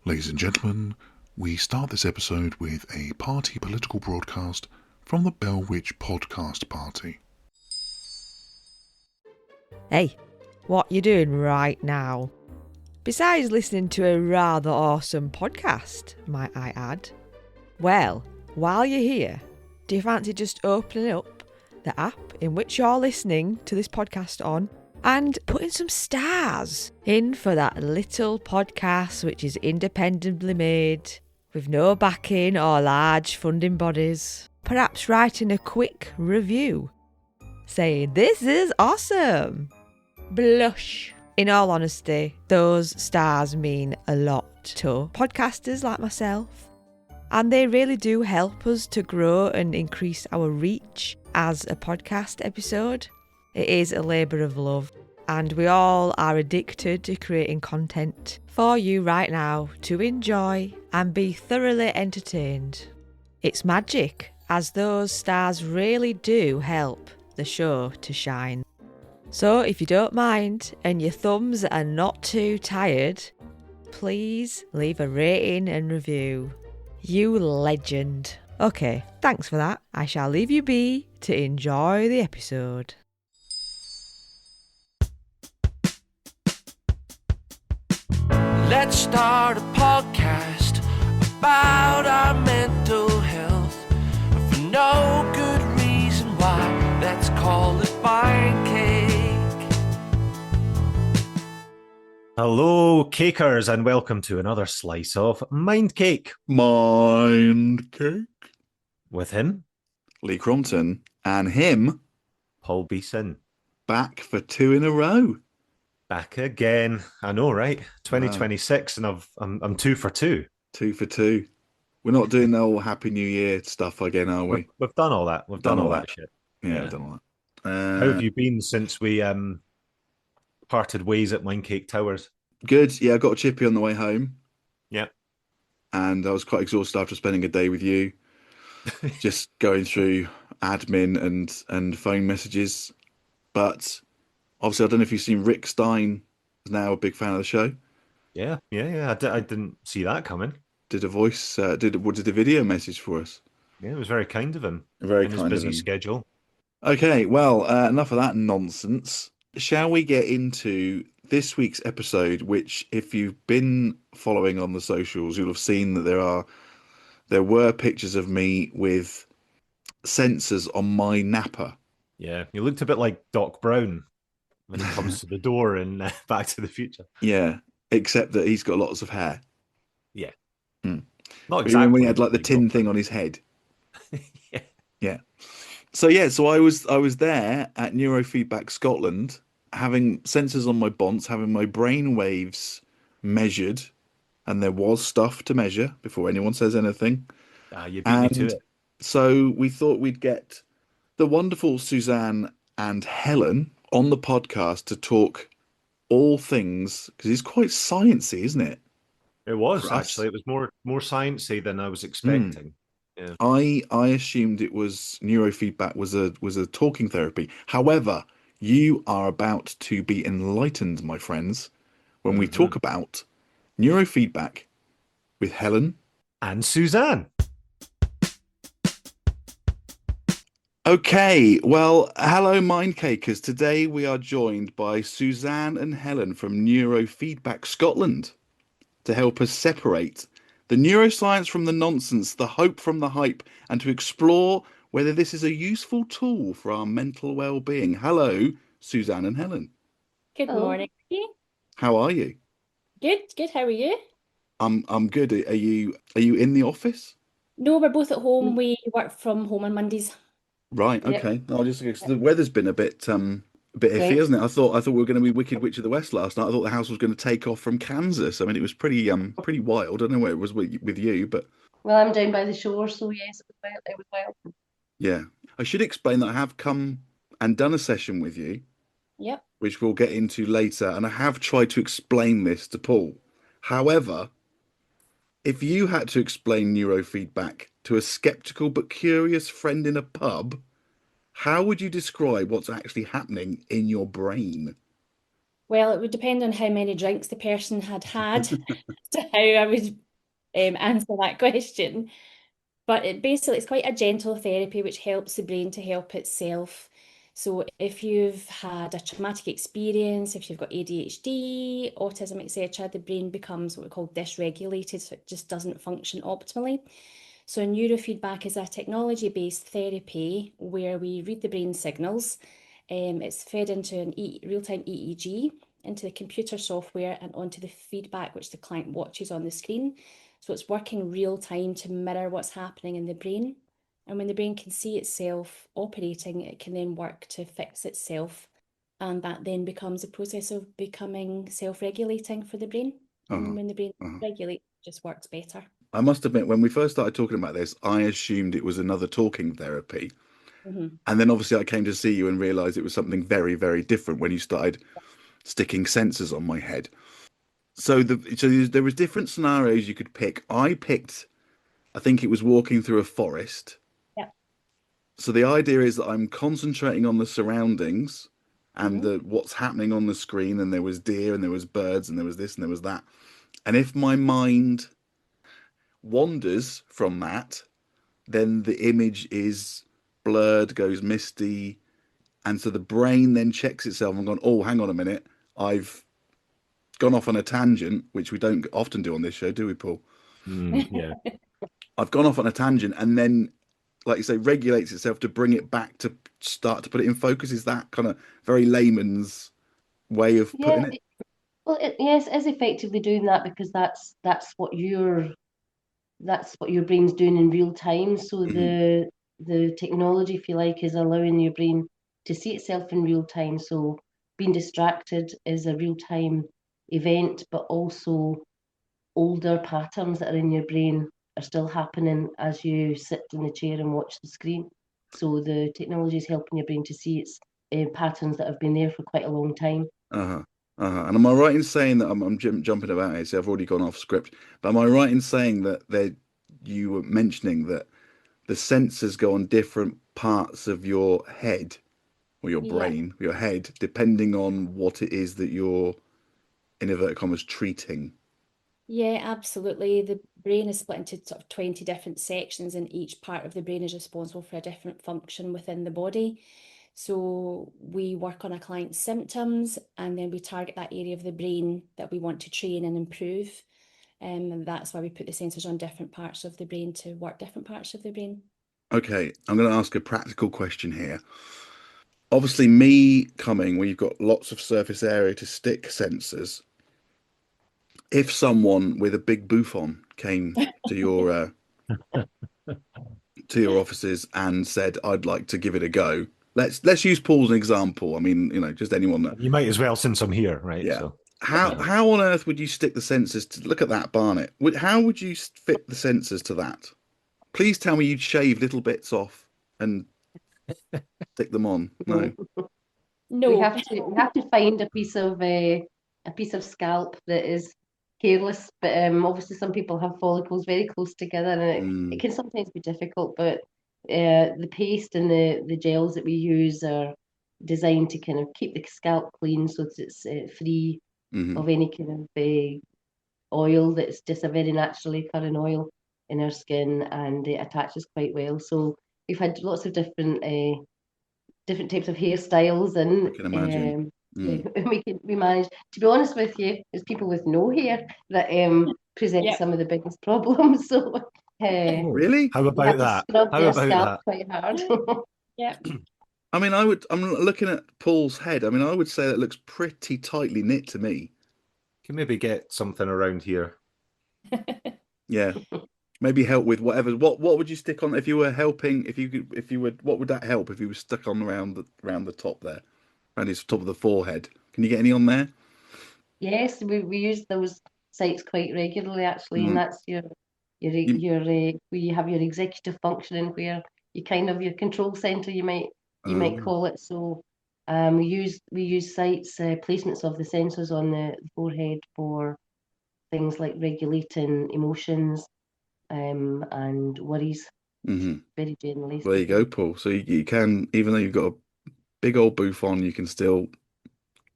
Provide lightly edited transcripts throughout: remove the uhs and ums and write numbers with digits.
Ladies and gentlemen, we start this episode with a party political broadcast from the Bell Witch podcast party. Hey, what you doing right now? Besides listening to a rather awesome podcast, might I add. Well, while you're here, do you fancy just opening up the app in which you're listening to this podcast on and putting some stars in for that little podcast which is independently made, with no backing or large funding bodies? Perhaps writing a quick review saying, "This is awesome!" Blush. In all honesty, those stars mean a lot to podcasters like myself, and they really do help us to grow and increase our reach as a podcast episode. It is a labour of love, and we all are addicted to creating content for you right now to enjoy and be thoroughly entertained. It's magic, as those stars really do help the show to shine. So if you don't mind and your thumbs are not too tired, please leave a rating and review. You legend. Okay, thanks for that. I shall leave you be to enjoy the episode. Let's start a podcast about our mental health. For no good reason why, let's call it Mind Cake. Hello, cakers, and welcome to another slice of Mind Cake. Mind cake. With him, Lee Crompton, and him Paul Beeson. back for two in a row. Back again. I know, right? 2026, and I'm 2 for 2. 2 for 2. We're not doing the old Happy New Year stuff again, are we? We've done all that. We've done all that shit. Yeah, we've done all that. How have you been since we parted ways at Mind Cake Towers? Good. Yeah, I got a chippy on the way home. Yeah. And I was quite exhausted after spending a day with you, just going through admin and phone messages. But obviously, I don't know if you've seen Rick Stein is now a big fan of the show. Yeah. I didn't see that coming. Did a voice, did a video message for us. Yeah, it was very kind of him. Very in kind his of busy him. schedule. Okay, well, enough of that nonsense. Shall we get into this week's episode, which, if you've been following on the socials, you'll have seen that there were pictures of me with sensors on my napper. Yeah, you looked a bit like Doc Brown when he comes to the door in Back to the Future. Yeah, except that he's got lots of hair. Yeah. Mm. Not Exactly. When he had exactly like the tin thing on his head. Yeah. Yeah. So I was there at Neurofeedback Scotland, having sensors on my bonds, having my brain waves measured, and there was stuff to measure before anyone says anything. You beat me to it. So we thought we'd get the wonderful Suzanne and Helen on the podcast to talk all things, because it's quite sciencey, isn't it? It was For us. actually. It was more sciencey than I was expecting. Yeah. I assumed it was neurofeedback was a talking therapy. However, you are about to be enlightened, my friends, when we talk about neurofeedback with Helen And Suzanne. Okay, well, hello, Mindcakers. Today we are joined by Suzanne and Helen from Neurofeedback Scotland to help us separate the neuroscience from the nonsense, the hope from the hype, and to explore whether this is a useful tool for our mental well-being. Hello, Suzanne and Helen. Good morning. How are you? Good. How are you? I'm good. Are you in the office? No, we're both at home. We work from home on Mondays. Right. Yep. Okay. No, just because the weather's been a bit iffy, Right. hasn't it? I thought we were going to be Wicked Witch of the West last night. I thought the house was going to take off from Kansas. I mean, it was pretty wild. I don't know where it was with you, but Well, I'm down by the shore, so yes, it was wild. yeah. I should explain that I have come and done a session with you, Yep. which we'll get into later, and I have tried to explain this to Paul. However, if you had to explain neurofeedback to a skeptical but curious friend in a pub, how would you describe what's actually happening in your brain? Well, it would depend on how many drinks the person had had to how I would answer that question. But it's quite a gentle therapy which helps the brain to help itself. So if you've had a traumatic experience, if you've got ADHD, autism, etc., the brain becomes what we call dysregulated, so it just doesn't function optimally. So neurofeedback is a technology-based therapy where we read the brain signals. It's fed into an real-time EEG, into the computer software and onto the feedback which the client watches on the screen. So it's working real time to mirror what's happening in the brain. And when the brain can see itself operating, it can then work to fix itself. And that then becomes a process of becoming self-regulating for the brain. And when the brain regulates, it just works better. I must admit, when we first started talking about this, I assumed it was another talking therapy. And then obviously I came to see you and realized it was something very, very different when you started sticking sensors on my head. So there was different scenarios you could pick. I think it was walking through a forest. Yeah. So the idea is that I'm concentrating on the surroundings and what's happening on the screen, and there was deer and there was birds and there was this and there was that. And if my mind wanders from that, then the image is blurred, goes misty, and so the brain then checks itself and gone, oh, hang on a minute, I've gone off on a tangent, which we don't often do on this show, do we, Paul? Yeah. I've gone off on a tangent, and then, like you say, regulates itself to bring it back to start to put it in focus. Is that kind of very layman's way of putting it? Well, yes, it is effectively doing that because that's what your brain's doing in real time. So the technology, if you like, is allowing your brain to see itself in real time. So being distracted is a real time event, but also older patterns that are in your brain are still happening as you sit in the chair and watch the screen. So the technology is helping your brain to see its patterns that have been there for quite a long time. And am I right in saying that I'm jumping about here? So I've already gone off script, but am I right in saying that you were mentioning that the sensors go on different parts of your head or your brain, your head, depending on what it is that you're, in inverted commas, treating? Yeah, absolutely. The brain is split into sort of 20 different sections, and each part of the brain is responsible for a different function within the body. So we work on a client's symptoms and then we target that area of the brain that we want to train and improve. And that's why we put the sensors on different parts of the brain to work different parts of the brain. Okay, I'm going to ask a practical question here. Obviously, me coming where you've got lots of surface area to stick sensors. If someone with a big bouffon came to your offices and said, "I'd like to give it a go," let's use Paul as an example. I mean, just anyone that You might as well, since I'm here, right? Yeah. So How on earth would you stick the sensors to look at that, Barnet? How would you fit the sensors to that? Please tell me you'd shave little bits off and stick them on. No. No. We have to find a piece of scalp that is hairless, but obviously some people have follicles very close together, and it can sometimes be difficult. But the paste and the gels that we use are designed to kind of keep the scalp clean, so that it's free of any kind of oil. That's just a very naturally occurring oil in our skin, and it attaches quite well. So we've had lots of different types of hairstyles, and I can imagine. we manage. To be honest with you, it's people with no hair that present some of the biggest problems. So Really? How about that? Scrub How their about scalp that? quite hard. Yeah. I mean, I'm looking at Paul's head. I mean, I would say that looks pretty tightly knit to me. Can maybe get something around here. Yeah. Maybe help with whatever. What would you stick on if you were helping? What would that help if you were stuck on around the top there, around his top of the forehead? Can you get any on there? Yes, we use those sites quite regularly actually, and that's where you have your executive functioning, where you kind of your control center, you might call it. So we use sites placements of the sensors on the forehead for things like regulating emotions and worries, very generally There you go, Paul. So you can, even though you've got a big old booth on, you can still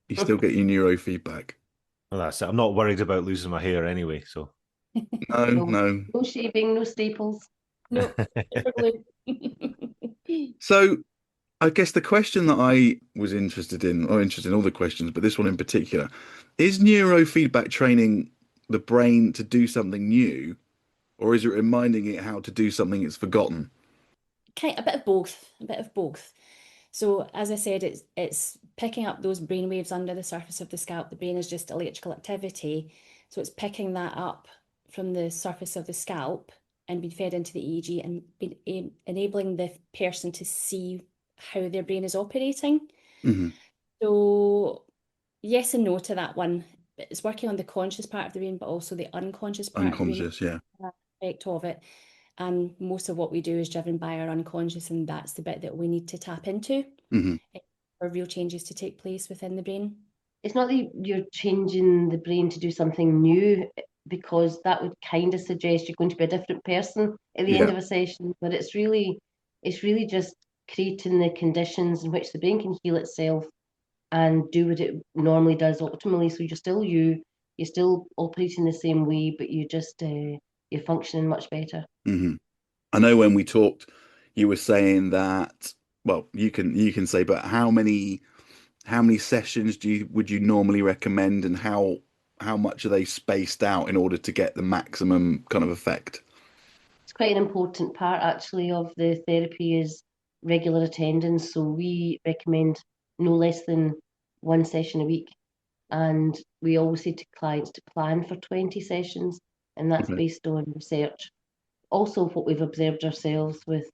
You still get your neurofeedback. Well, that's it. I'm not worried about losing my hair anyway, so. No, No, no. no shaving, no staples. No, super glue. So I guess the question that I was interested in, or interested in all the questions, but this one in particular, is neurofeedback training the brain to do something new, or is it reminding it how to do something it's forgotten? A bit of both, a bit of both. So as I said, it's picking up those brain waves under the surface of the scalp. The brain is just electrical activity, so it's picking that up from the surface of the scalp and being fed into the EEG and enabling the person to see how their brain is operating. Hmm. So yes and no to that one. It's working on the conscious part of the brain, but also the unconscious part of the brain, Unconscious, yeah. aspect of it. And most of what we do is driven by our unconscious, and that's the bit that we need to tap into Hmm. for real changes to take place within the brain. It's not that you're changing the brain to do something new, because that would kind of suggest you're going to be a different person at the end Yeah. of a session. But it's really just creating the conditions in which the brain can heal itself and do what it normally does optimally. So you're still you're still operating the same way, but you're functioning much better. Hmm. I know when we talked, you were saying that, well, you can say, but how many sessions would you normally recommend, and how much are they spaced out in order to get the maximum kind of effect? It's quite an important part actually of the therapy is regular attendance. So we recommend no less than one session a week. And we always say to clients to plan for 20 sessions, and that's Okay. based on research. Also, what we've observed ourselves with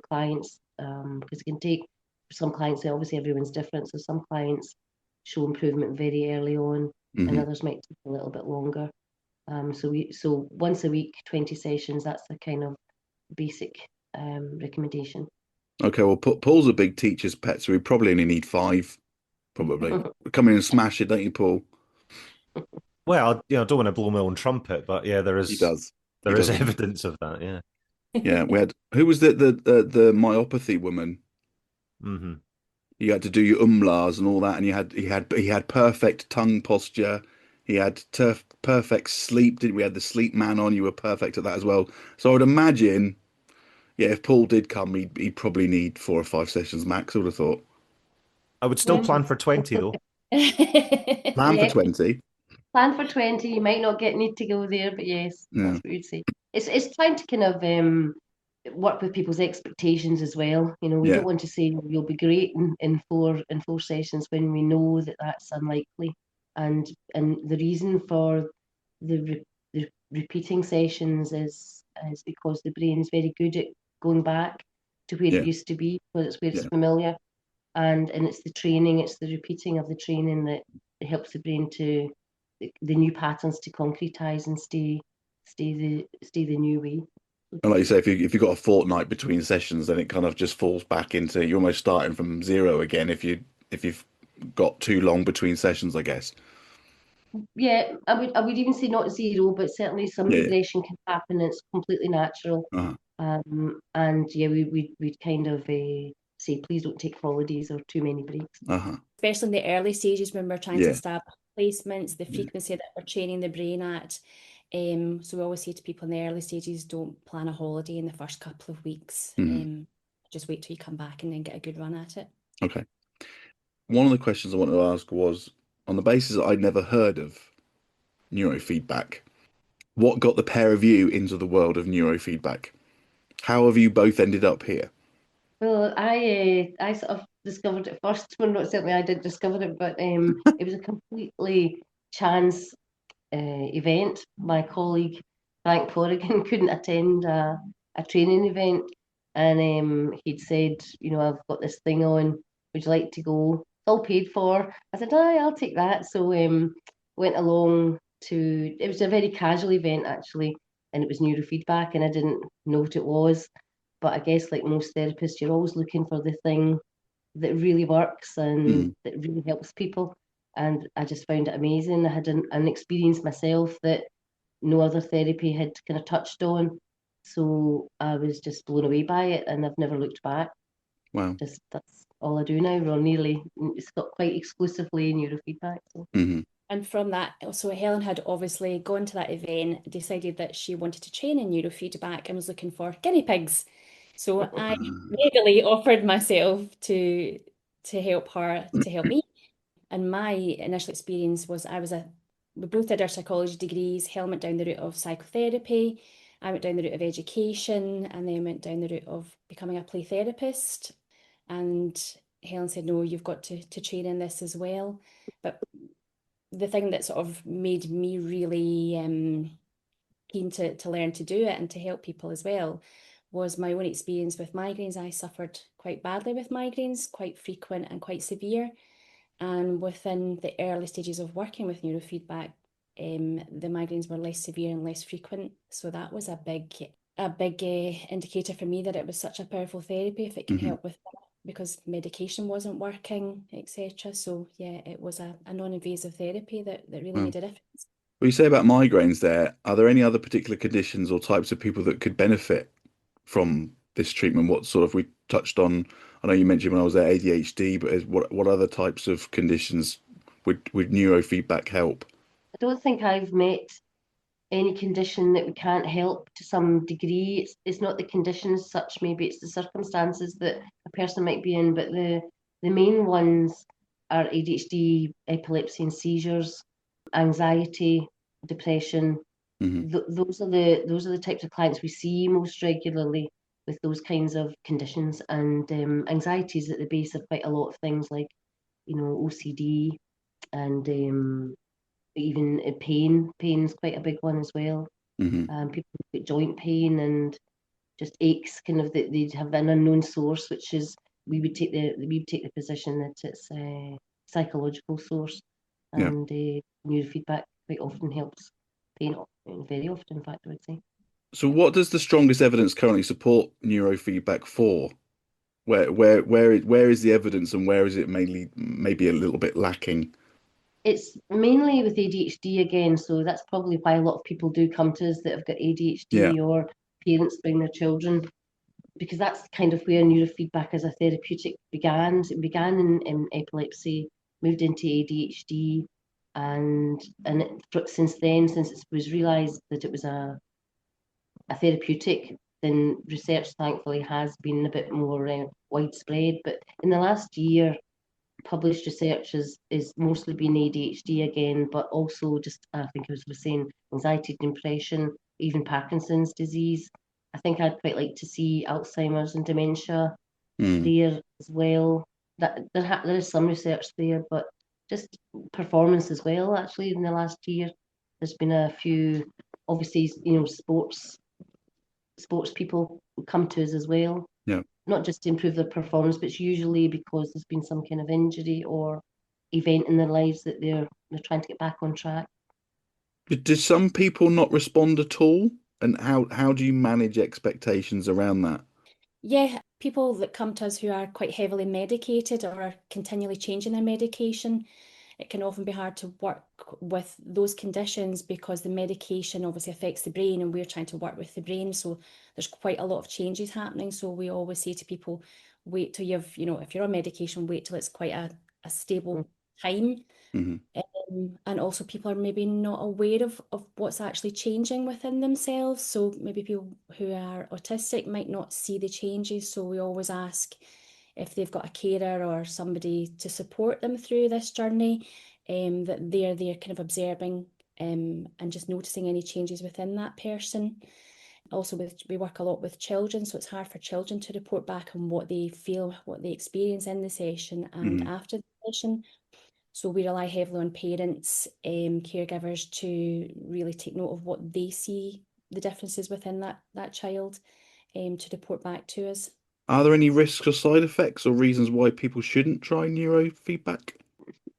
clients, because it can take, for some clients, obviously everyone's different. So some clients show improvement very early on, and Hmm. others might take a little bit longer. So once a week, 20 sessions, that's the kind of basic recommendation. Okay, well, Paul's a big teacher's pet, so we probably only need five, probably. Come in and smash it, don't you, Paul? Well, I don't want to blow my own trumpet, but yeah, there He is does. He there is does. Indeed. evidence of that. Yeah. Yeah, we had, who was the myopathy woman? Hmm. You had to do your umlars and all that, and he had perfect tongue posture. He had perfect sleep. Did we had the sleep man on? You were perfect at that as well. So I would imagine, yeah, if Paul did come, he'd probably need 4 or 5 sessions max. I would have thought. I would still Yeah. plan for 20 though. Plan for Yeah, 20. plan for 20. You might not need to go there, but yes, Yeah, that's what you'd say. It's trying to kind of work with people's expectations as well. We yeah, don't want to say you'll be great in four sessions when we know that that's unlikely. And the reason for the repeating sessions is because the brain is very good at going back to where it yeah, used to be, because it's where it's yeah. familiar. And it's the training, it's the repeating of the training that helps the brain to the new patterns to concretize and stay the new way. And like you say, if you've got a fortnight between sessions, then it kind of just falls back into you're almost starting from zero again if you've got too long between sessions, I guess. Yeah, I would even say not zero, but certainly some Yeah. regression can happen. It's completely natural. Uh-huh. And yeah, we'd kind of say please don't take holidays or too many breaks. Uh-huh. Especially in the early stages when we're trying to Yeah. establish placements, the Yeah. frequency that we're training the brain at. So we always say to people in the early stages, don't plan a holiday in the first couple of weeks. Mhm. Just wait till you come back and then get a good run at it. Okay. One of the questions I wanted to ask was on the basis that I'd never heard of neurofeedback, what got the pair of you into the world of neurofeedback? How have you both ended up here? Well, I sort of discovered it first. Well, not certainly I didn't discover it, but it was a completely chance event. My colleague Frank Corrigan couldn't attend a training event, and he'd said, I've got this thing on. Would you like to go? It's all paid for. I said, aye, I'll take that. So went along to. It was a very casual event actually, and it was neurofeedback, and I didn't know what it was. But I guess like most therapists, you're always looking for the thing that really works and Mm. that really helps people. And I just found it amazing. I had an experience myself that no other therapy had kind of touched on. So I was just blown away by it, and I've never looked back. Wow. Just all I do now, or nearly. It's got quite exclusively neurofeedback. So. Mm-hmm. And from that, so Helen had obviously gone to that event, decided that she wanted to train in neurofeedback and was looking for guinea pigs. So I readily offered myself to help her, to help me. And my initial experience was we both did our psychology degrees. Helen went down the route of psychotherapy. I went down the route of education, and then went down the route of becoming a play therapist. And Helen said, no, you've got to train in this as well. But the thing that sort of made me really keen to learn to do it and to help people as well was my own experience with migraines. I suffered quite badly with migraines, quite frequent and quite severe. And within the early stages of working with neurofeedback, the migraines were less severe and less frequent. So that was a big indicator for me that it was such a powerful therapy if it can help with that, because medication wasn't working, etc. So yeah, it was a non-invasive therapy that really made a difference. What you say about migraines there, are there any other particular conditions or types of people that could benefit from this treatment? What sort of, we touched on, I know you mentioned when I was there ADHD, but what other types of conditions would neurofeedback help? I don't think I've met any condition that we can't help to some degree. It's not the condition as such, maybe it's the circumstances that a person might be in, but the main ones are ADHD, epilepsy and seizures, anxiety, depression. Those are the types of clients we see most regularly with those kinds of conditions. And anxiety is at the base of quite a lot of things like, OCD and even pain. Pain is quite a big one as well. People get joint pain and just aches, kind of, that they have an unknown source, which is we would take the position that it's a psychological source, and neurofeedback quite often helps pain, very often, in fact, I would say. So what does the strongest evidence currently support neurofeedback for? Where is the evidence, and where is it maybe a little bit lacking? It's mainly with ADHD again, so that's probably why a lot of people do come to us that have got ADHD, or parents bring their children, because that's kind of where neurofeedback as a therapeutic began. It began in epilepsy, moved into ADHD, and since then, since it was realised that it was a therapeutic, then research thankfully has been a bit more widespread. But in the last year, published research is mostly been ADHD again, but also just, I think I was saying, anxiety, depression, even Parkinson's disease. I think I'd quite like to see Alzheimer's and dementia there as well. That there is some research there, but just performance as well. Actually, in the last year, there's been a few, obviously, sports people come to us as well. Yeah. Not just to improve their performance, but it's usually because there's been some kind of injury or event in their lives that they're trying to get back on track. But do some people not respond at all? And how do you manage expectations around that? Yeah, people that come to us who are quite heavily medicated or are continually changing their medication, it can often be hard to work with those conditions because the medication obviously affects the brain, and we're trying to work with the brain. So there's quite a lot of changes happening. So we always say to people, wait till you've, if you're on medication, wait till it's quite a stable time. And also people are maybe not aware of what's actually changing within themselves. So maybe people who are autistic might not see the changes. So we always ask if they've got a carer or somebody to support them through this journey, that they're kind of observing and just noticing any changes within that person. Also, we work a lot with children, so it's hard for children to report back on what they feel, what they experience in the session and after the session. So we rely heavily on parents, caregivers, to really take note of what they see, the differences within that child, to report back to us. Are there any risks or side effects or reasons why people shouldn't try neurofeedback?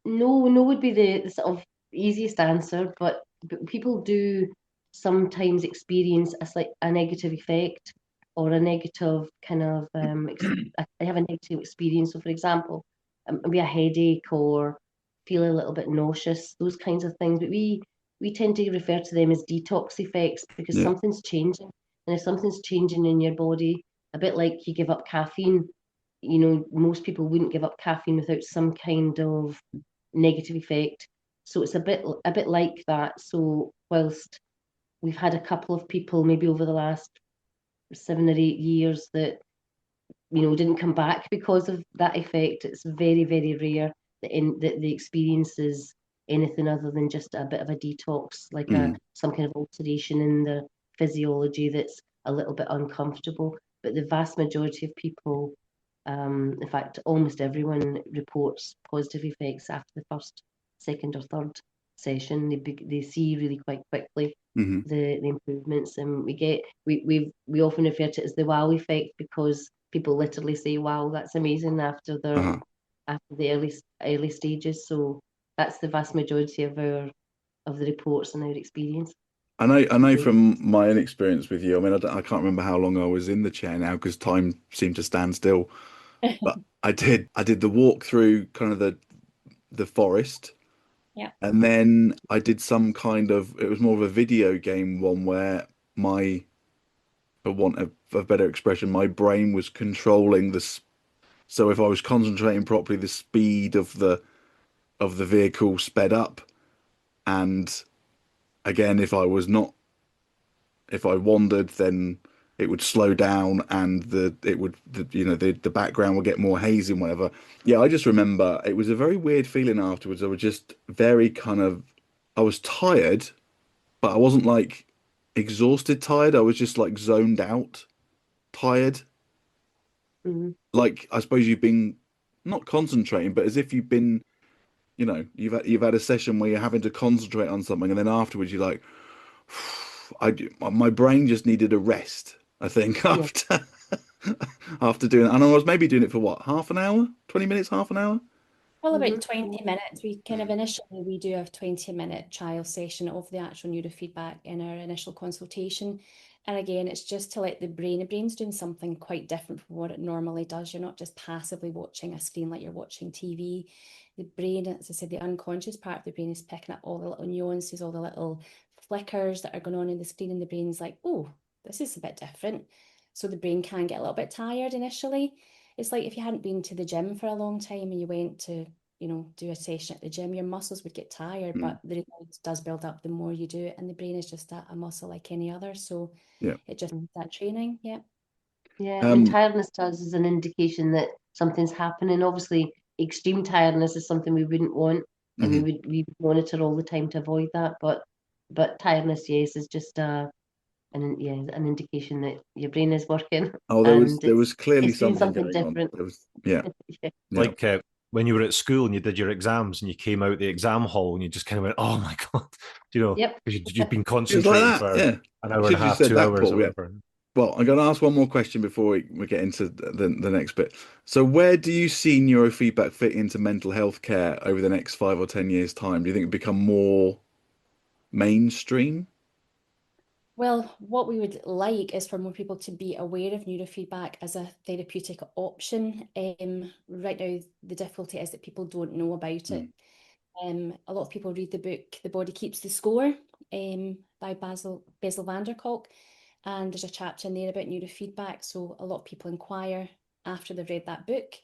No would be the sort of easiest answer, but people do sometimes experience a negative effect or a negative kind of I have a negative experience. So for example, maybe a headache or feel a little bit nauseous, those kinds of things. But we tend to refer to them as detox effects because something's changing. And if something's changing in your body, a bit like you give up caffeine, most people wouldn't give up caffeine without some kind of negative effect. So it's a bit like that. So whilst we've had a couple of people maybe over the last 7 or 8 years that didn't come back because of that effect, it's very, very rare that the experience is anything other than just a bit of a detox, like some kind of alteration in the physiology that's a little bit uncomfortable. But the vast majority of people, in fact, almost everyone reports positive effects after the first, second, or third session. They see really quite quickly the improvements, and we often refer to it as the wow effect, because people literally say, "Wow, that's amazing," after the early stages. So that's the vast majority of the reports and our experience. I know from my own experience with you. I mean, I can't remember how long I was in the chair now because time seemed to stand still. But I did the walk through kind of the forest. Yeah. And then I did some kind of, it was more of a video game one where for want of a better expression, my brain was controlling so if I was concentrating properly, the speed of the vehicle sped up. And again, if I wandered, then it would slow down, and the background would get more hazy and whatever. Yeah, I just remember it was a very weird feeling afterwards. I was just very I was tired, but I wasn't like exhausted tired. I was just like zoned out tired. Like, I suppose you've been not concentrating, but as if you've been, you've had a session where you're having to concentrate on something, and then afterwards you're like, my brain just needed a rest, I think, after doing it. And I was maybe doing it for what, half an hour, 20 minutes, half an hour? Well, about 20 minutes. We kind of initially, we do a 20-minute trial session of the actual neurofeedback in our initial consultation. And again, it's just to let the brain's doing something quite different from what it normally does. You're not just passively watching a screen like you're watching TV. The brain, as I said, the unconscious part of the brain is picking up all the little nuances, all the little flickers that are going on in the screen, and the brain's like, oh, this is a bit different. So the brain can get a little bit tired initially. It's like if you hadn't been to the gym for a long time and you went to, do a session at the gym, your muscles would get tired, but the result does build up the more you do it. And the brain is just a muscle like any other. So it just needs that training. Yeah. Yeah. And tiredness to us is an indication that something's happening. Obviously, extreme tiredness is something we wouldn't want, and we monitor all the time to avoid that. But tiredness, yes, is just an indication that your brain is working. Oh, there was clearly something going different. On. There was, yeah. Like when you were at school and you did your exams and you came out the exam hall and you just kind of went, "Oh my God," because you've been concentrating for an hour and a half, 2 hours, or whatever. Well, I'm going to ask one more question before we get into the next bit. So, where do you see neurofeedback fit into mental health care over the next 5 or 10 years' time? Do you think it become more mainstream? Well, what we would like is for more people to be aware of neurofeedback as a therapeutic option. Right now, the difficulty is that people don't know about it. A lot of people read the book "The Body Keeps the Score" by Bessel van der Kolk, and there's a chapter in there about neurofeedback. So a lot of people inquire after they've read that book.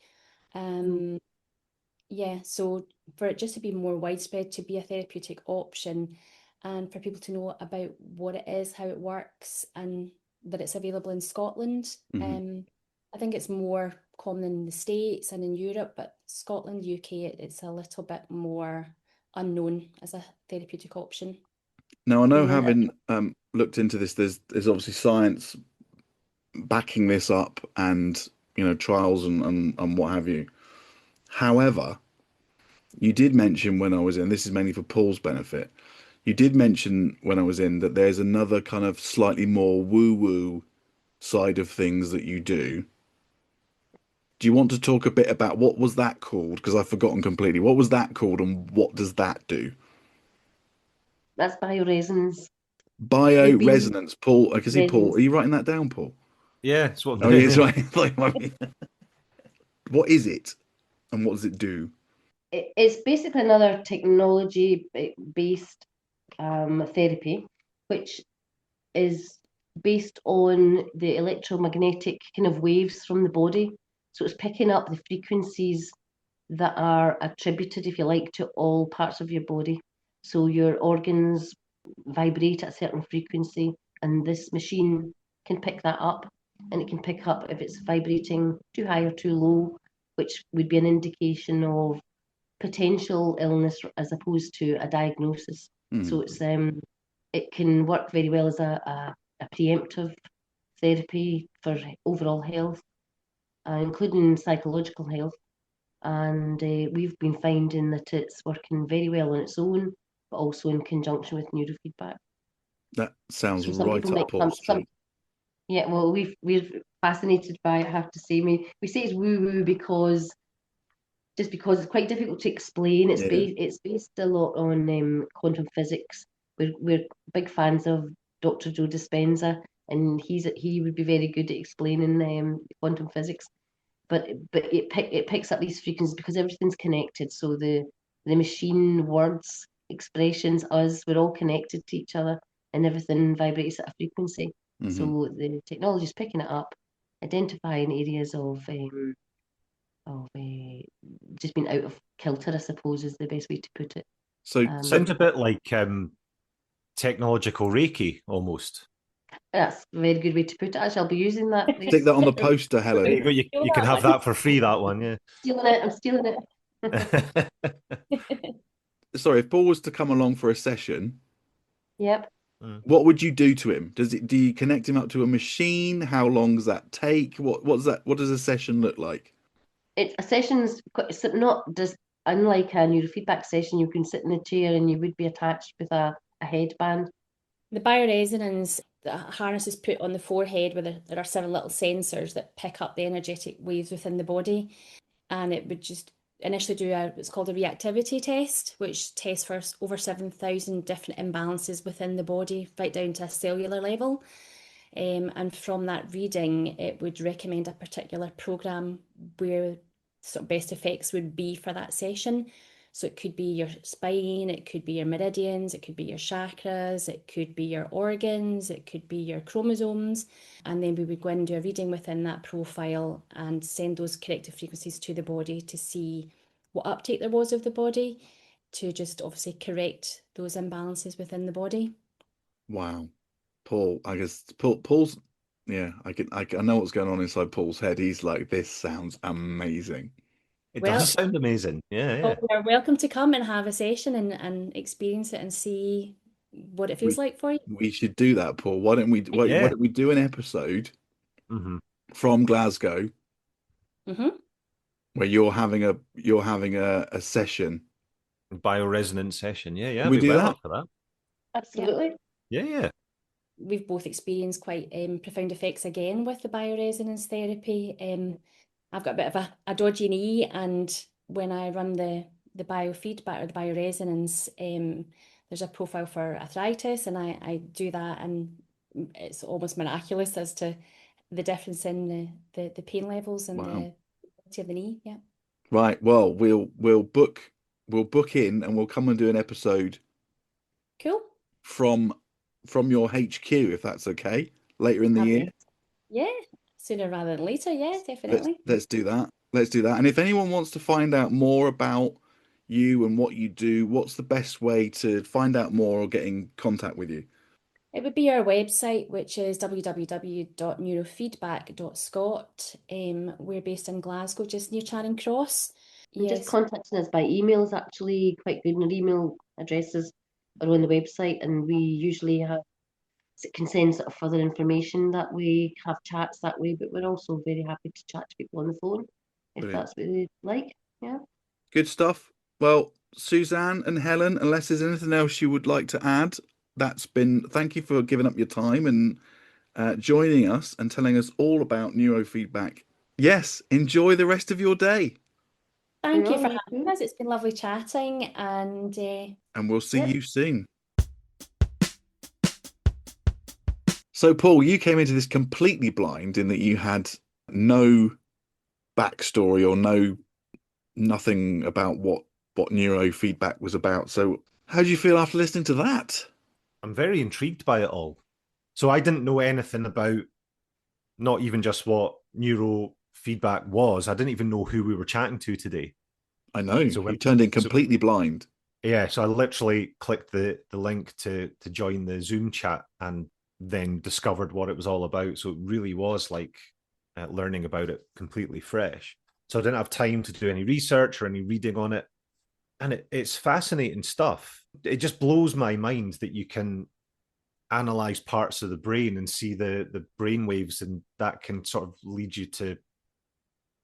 Yeah, so for it just to be more widespread, to be a therapeutic option, and for people to know about what it is, how it works, and that it's available in Scotland. I think it's more common in the States and in Europe, but Scotland, UK, it's a little bit more unknown as a therapeutic option. Now, I know, having looked into this, there's obviously science backing this up, and trials and what have you. However, you did mention when I was in, this is mainly for Paul's benefit, you did mention when I was in that there's another kind of slightly more woo-woo side of things that you do. Do you want to talk a bit about what was that called? Because I've forgotten completely. What was that called, and what does that do? That's bioresonance. Bioresonance, Paul. I can see Paul. Are you writing that down, Paul? Yeah, it's what. Oh, yeah, it's right. What is it, and what does it do? It's basically another technology-based therapy, which is based on the electromagnetic kind of waves from the body. So it's picking up the frequencies that are attributed, if you like, to all parts of your body. So your organs vibrate at a certain frequency, and this machine can pick that up, and it can pick up if it's vibrating too high or too low, which would be an indication of potential illness as opposed to a diagnosis. So it can work very well as a preemptive therapy for overall health, including psychological health. And we've been finding that it's working very well on its own, but also in conjunction with neurofeedback. That sounds right up Paul's street. Yeah, well, we're fascinated by it, I have to say. We say it's woo-woo because it's quite difficult to explain. It's based a lot on quantum physics. We're big fans of Dr. Joe Dispenza, and he would be very good at explaining quantum physics. But it picks up these frequencies because everything's connected. So the machine, words, expressions, us, we're all connected to each other, and everything vibrates at a frequency. So the technology is picking it up, identifying areas of just being out of kilter, I suppose, is the best way to put it. So sounds a bit like technological Reiki, almost. That's a very good way to put it. I shall be using that. Stick that on the poster, Helen. You can have that for free, that one, yeah. I'm stealing it. Sorry, if Paul was to come along for a session, yep. What would you do to him? Do you connect him up to a machine? How long does that take? What does a session look like? A session's not just unlike a neurofeedback session. You can sit in a chair and you would be attached with a headband. The bioresonance, the harness is put on the forehead where there are 7 little sensors that pick up the energetic waves within the body, and it would just initially do what's called a reactivity test, which tests for over 7,000 different imbalances within the body, right down to a cellular level. And from that reading, it would recommend a particular program where sort of best effects would be for that session. So it could be your spine, it could be your meridians, it could be your chakras, it could be your organs, it could be your chromosomes. And then we would go in and do a reading within that profile and send those corrective frequencies to the body to see what uptake there was of the body, to just obviously correct those imbalances within the body. Wow. Paul, I guess Paul's, yeah, I know what's going on inside Paul's head. He's like, this sounds amazing. It does sound amazing. Yeah. Well, you're welcome to come and have a session and experience it and see what it feels like for you. We should do that, Paul. Why don't we do an episode from Glasgow where you're having a session, bioresonance session? Yeah. We do that for that. Absolutely. Yeah. We've both experienced quite profound effects again with the bioresonance therapy. I've got a bit of a dodgy knee, and when I run the biofeedback or the bioresonance, there's a profile for arthritis, and I do that, and it's almost miraculous as to the difference in the pain levels and the quality of the knee. Yeah. Right. Well, we'll book in and we'll come and do an episode. Cool. From your HQ, if that's okay, later in the year. Yeah. Sooner rather than later, yeah, definitely. Let's do that. And if anyone wants to find out more about you and what you do, what's the best way to find out more or get in contact with you? It would be our website, which is www.neurofeedback.scot. We're based in Glasgow, just near Charing Cross. Just contacting us by email is actually quite good. And our email addresses are on the website, and we usually can send sort of further information that way, have chats that way, but we're also very happy to chat to people on the phone if that's what they like. Yeah. Good stuff. Well, Suzanne and Helen, unless there's anything else you would like to add, thank you for giving up your time and joining us and telling us all about neurofeedback. Yes, enjoy the rest of your day. Thank you for having us. It's been lovely chatting, and we'll see you soon. So, Paul, you came into this completely blind in that you had no backstory or nothing about what neurofeedback was about. So how do you feel after listening to that? I'm very intrigued by it all. So I didn't know anything about not even just what neurofeedback feedback was, I didn't even know who we were chatting to today. I know. So you turned in completely blind. Yeah, so I literally clicked the link to join the Zoom chat and then discovered what it was all about. So it really was like learning about it completely fresh. So I didn't have time to do any research or any reading on it. And it's fascinating stuff. It just blows my mind that you can analyze parts of the brain and see the brain waves, and that can sort of lead you to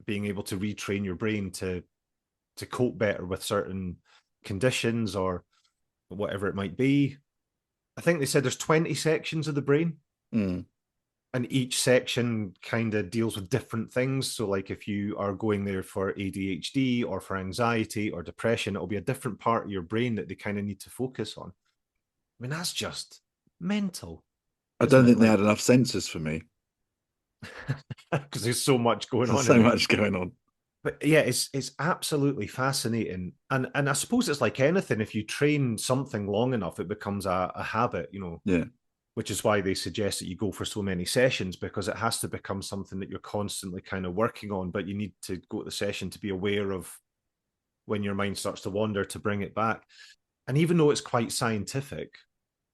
being able to retrain your brain to cope better with certain conditions or whatever it might be. I think they said there's 20 sections of the brain. And each section kind of deals with different things. So like if you are going there for ADHD or for anxiety or depression, it'll be a different part of your brain that they kind of need to focus on. I mean, that's just mental. I don't think they had enough sensors for me. Because there's so much going on. So much going on. But yeah, it's absolutely fascinating. And I suppose it's like anything. If you train something long enough, it becomes a habit, you know. Yeah. Which is why they suggest that you go for so many sessions, because it has to become something that you're constantly kind of working on, but you need to go to the session to be aware of when your mind starts to wander to bring it back. And even though it's quite scientific,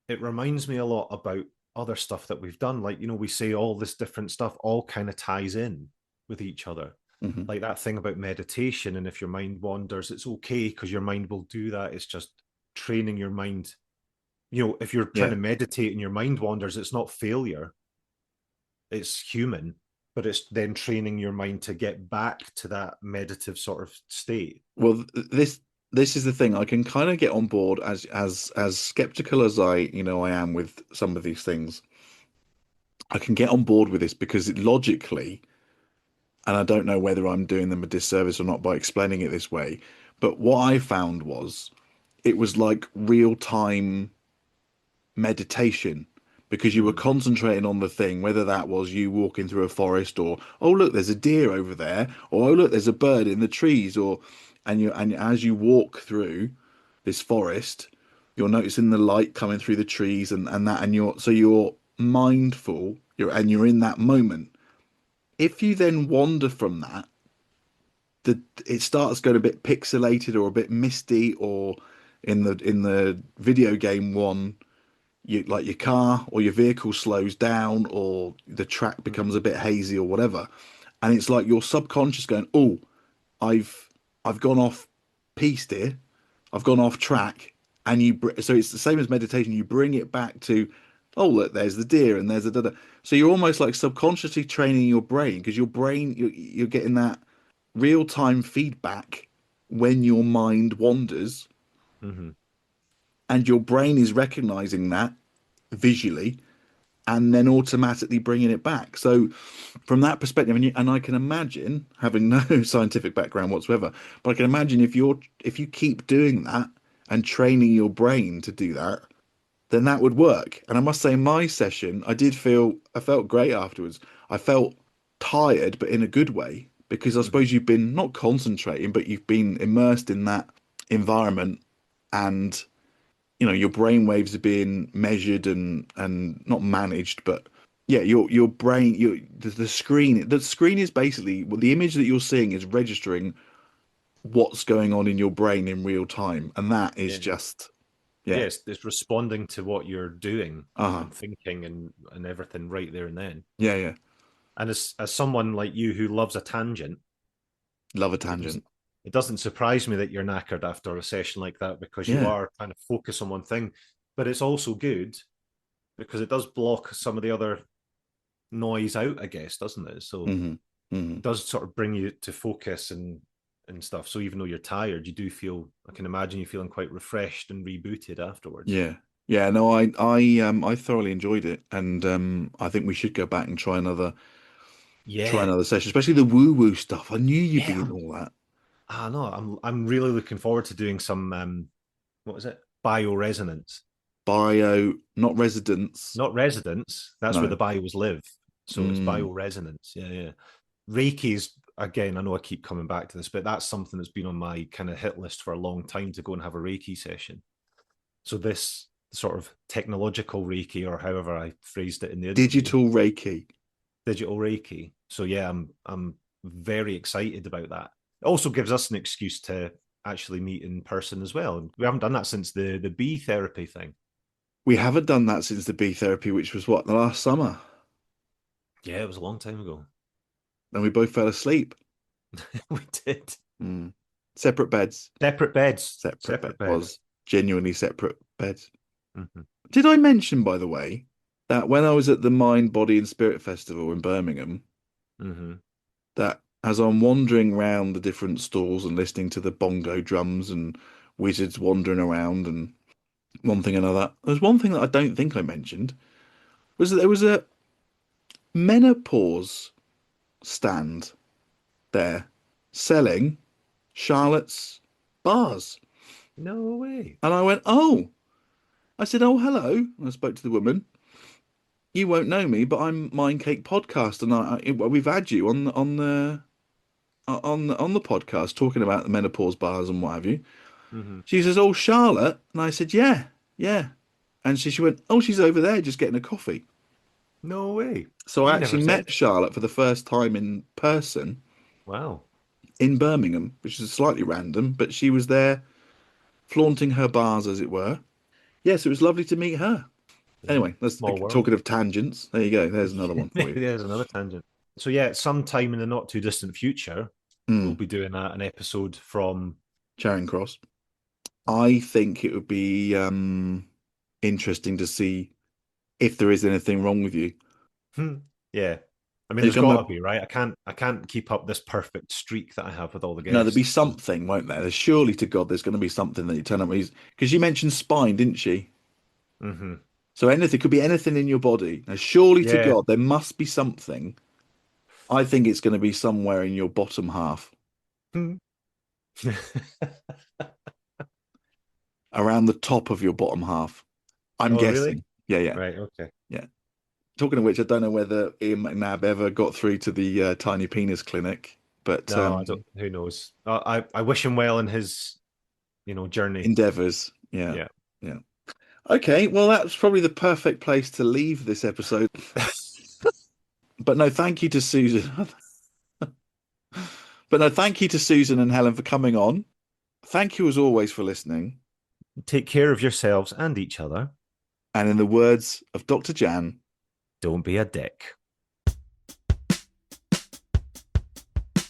it reminds me a lot about other stuff that we've done. Like, you know, we say all this different stuff all kind of ties in with each other. Like that thing about meditation. And if your mind wanders, it's okay because your mind will do that. It's just training your mind. You know, if you're trying to meditate and your mind wanders, it's not failure. It's human, but it's then training your mind to get back to that meditative sort of state. Well, this is the thing. I can kind of get on board as skeptical as I am with some of these things. I can get on board with this because logically, and I don't know whether I'm doing them a disservice or not by explaining it this way, but what I found was it was like real-time meditation, because you were concentrating on the thing, whether that was you walking through a forest, or oh look, there's a deer over there, or oh look, there's a bird in the trees, and as you walk through this forest, you're noticing the light coming through the trees and you're mindful, you're in that moment. If you then wander from that, it starts going a bit pixelated or a bit misty, or in the video game one, like your car or your vehicle slows down, or the track becomes a bit hazy or whatever, and it's like your subconscious going, oh, I've gone off piste here, I've gone off track, and so it's the same as meditation. You bring it back to, oh look, there's the deer and there's the da-da. So you're almost like subconsciously training your brain, because your brain, you're getting that real-time feedback when your mind wanders. And your brain is recognizing that visually and then automatically bringing it back. So from that perspective, and I can imagine, having no scientific background whatsoever, but I can imagine if you keep doing that and training your brain to do that, then that would work. And I must say, my session, I felt great afterwards. I felt tired, but in a good way, because I suppose you've been not concentrating, but you've been immersed in that environment, and your brain waves are being measured and not managed, but yeah, your brain, the screen is basically, the image that you're seeing is registering what's going on in your brain in real time, and that is just yes, it's responding to what you're doing and thinking and everything right there and then. Yeah. And as someone like you who loves a tangent, it doesn't surprise me that you're knackered after a session like that, because you are trying to focus on one thing. But it's also good because it does block some of the other noise out, I guess, doesn't it? So it does sort of bring you to focus and stuff. So even though you're tired, you do feel, I can imagine you feeling quite refreshed and rebooted afterwards. Yeah. No, I thoroughly enjoyed it, and I think we should go back and try another session, especially the woo-woo stuff. I knew you'd be in all that. No, I'm really looking forward to doing some what is it? Bioresonance. Not residence. Not residence. That's where the bios live. So it's bioresonance. Yeah. Reiki's, again, I know I keep coming back to this, but that's something that's been on my kind of hit list for a long time, to go and have a Reiki session. So this sort of technological Reiki, or however I phrased it in the interview. Digital Reiki. So yeah, I'm very excited about that. It also gives us an excuse to actually meet in person as well. We haven't done that since the bee therapy thing. We haven't done that since the bee therapy, which was what, the last summer? Yeah, it was a long time ago. And we both fell asleep. We did. Separate beds. Separate beds. Separate beds. Was genuinely separate beds. Mm-hmm. Did I mention, by the way, that when I was at the Mind, Body and Spirit Festival in Birmingham, that as I'm wandering around the different stalls and listening to the bongo drums and wizards wandering around and one thing and another, there's one thing that I don't think I mentioned, was that there was a menopause stand there selling Charlotte's bars. No way. And I went, oh. I said, oh, hello. And I spoke to the woman. You won't know me, but I'm Mind Cake Podcast, and we've had you on the podcast talking about the menopause bars and what have you. She says, oh, Charlotte. And I said, yeah. And she went, oh, she's over there just getting a coffee. No way. So I actually met Charlotte for the first time in person. Wow. In Birmingham, which is slightly random, but she was there flaunting her bars, as it were. Yes, it was lovely to meet her. Anyway, that's talking of tangents. There you go. There's another one for you. There's another tangent. So yeah, sometime in the not too distant future, we'll be doing an episode from Charing Cross. I think it would be interesting to see if there is anything wrong with you. Yeah. I mean, there's got to be, right? I can't keep up this perfect streak that I have with all the guests. No, there'll be something, won't there? There's surely to God there's going to be something that you turn up with. Because you mentioned spine, didn't she? So anything, could be anything in your body. Now, surely to God, there must be something. I think it's going to be somewhere in your bottom half. Around the top of your bottom half. I'm guessing. Really? Yeah. Right, okay. Yeah. Talking of which, I don't know whether Ian McNabb ever got through to the tiny penis clinic, but no, I don't. Who knows? I wish him well in his, journey, endeavors. Yeah. Okay, well, that's probably the perfect place to leave this episode. But no, thank you to Susan. Thank you to Susan and Helen for coming on. Thank you as always for listening. Take care of yourselves and each other. And in the words of Dr. Jan, don't be a dick.